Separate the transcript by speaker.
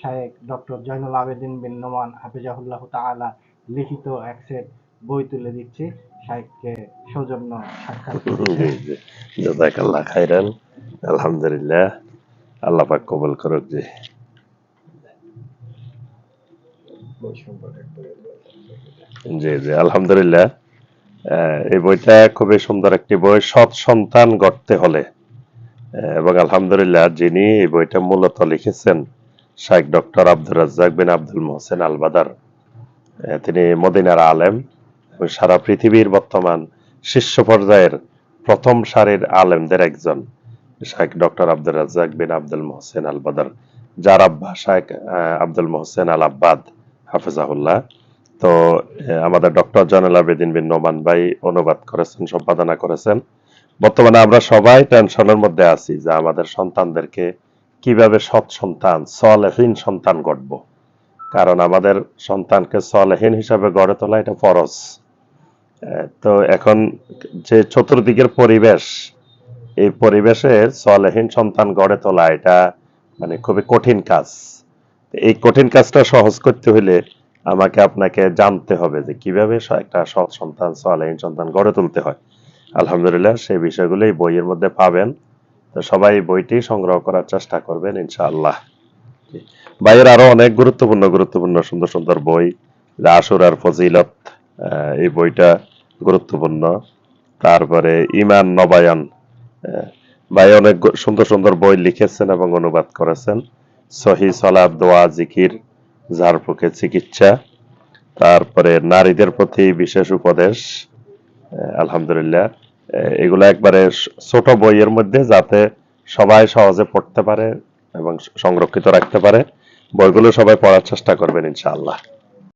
Speaker 1: শায়েখ ডক্টর জয়নুল আবেদিন বিন নোমান হাফিজাহুল্লাহ তাআলা লিখিত এক সেট বই তুলে দিচ্ছি। শায়েখকে সৌজন্য সাক্ষাৎ।
Speaker 2: জি জি, জাযাকাল্লাহ খাইরান। আলহামদুলিল্লাহ, আল্লাহ পাক কবুল করুক। জি জি জি, আলহামদুলিল্লাহ। এই বইটা খুবই সুন্দর একটি বই, সৎ সন্তান গড়তে হলে। এবং আলহামদুলিল্লাহ, যিনি এই বইটা মূলত লিখেছেন শাইখ ডক্টর আব্দুর রাজ্জাক বিন আব্দুল মোহসেন আল বাদার। তিনি মদিনার আলেম এবং সারা পৃথিবীর বর্তমান শীর্ষ পর্যায়ের প্রথম সারির আলেমদের একজন শাইখ ডক্টর আব্দুর রাজ্জাক বিন আব্দুল মোহসেন আল বাদার, যার আব্বা শাইখ আব্দুল মোহসেন আল আব্বাদ হাফিজাহুল্লাহ। তো আমাদের ডক্টর জয়নুল আবেদিন বিন নোমান ভাই অনুবাদ করেছেন, সম্পাদনা করেছেন। বর্তমানে আমরা সবাই টেনশনের মধ্যে আছি যে আমাদের সন্তানদেরকে কিভাবে সৎ সন্তান, সলেহীন সন্তান গড়ব। কারণ আমাদের সন্তানকে সলেহীন হিসাবে গড়ে তোলা এটা ফরজ। তো এখন যে চতুর্দিকের পরিবেশ, এই পরিবেশে সলেহীন সন্তান গড়ে তোলা এটা মানে খুবই কঠিন কাজ। এই কঠিন কাজটা সহজ করতে হলে আমাকে আপনাকে জানতে হবে যে কিভাবে একটা সৎ সন্তান, সলেহীন সন্তান গড়ে তুলতে হয়। আলহামদুলিল্লাহ, সেই বিষয়গুলো এই বইয়ের মধ্যে পাবেন। তো সবাই বইটি সংগ্রহ করার চেষ্টা করবেন ইনশাআল্লাহ। ভাইয়ের আরো অনেক গুরুত্বপূর্ণ গুরুত্বপূর্ণ সুন্দর সুন্দর বই, আশুরার ফজিলত, এই বইটা গুরুত্বপূর্ণ। তারপরে ইমান নবায়ন, ভাই অনেক সুন্দর সুন্দর বই লিখেছেন এবং অনুবাদ করেছেন। সহি সালাত, দোয়া, জিকির, ঝাড়ফুঁকের চিকিৎসা, তারপরে নারীদের প্রতি বিশেষ উপদেশ। আলহামদুলিল্লাহ, এগুলো একবারে ছোট বইয়ের মধ্যে, যাতে সবাই সহজে পড়তে পারে এবং সংরক্ষিত রাখতে পারে। বইগুলো সবাই পড়ার চেষ্টা করবেন ইনশাআল্লাহ।